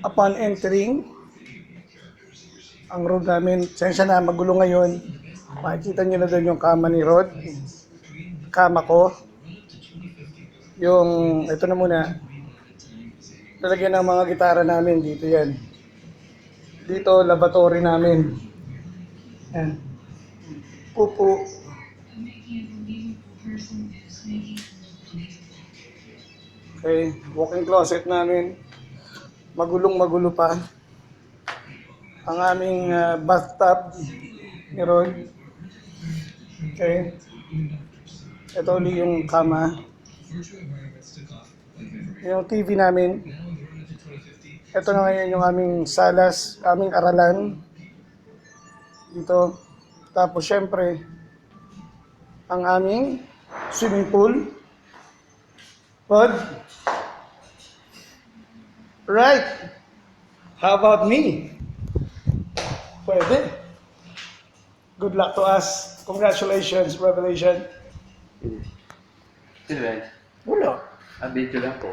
upon entering ang room namin, sensya na magulo ngayon. Makikita nyo na doon yung kama ni Rod. Kama ko. Yung, ito na muna. Talagyan ng mga gitara namin. Dito yan. Dito, laboratory namin. Yan. Pupo. Okay, walk-in closet namin. Magulong-magulo pa. Ang aming bathtub ni Rod. Okay. Ito ulit yung kama. Yung TV namin. Ito na ngayon yung aming salas, aming aralan. Dito. Tapos syempre, ang aming swimming pool. Rod? Right. How about me? Pwede. Good luck to us. Congratulations, Revelation. Sino ba yan? Wala. Video lang po.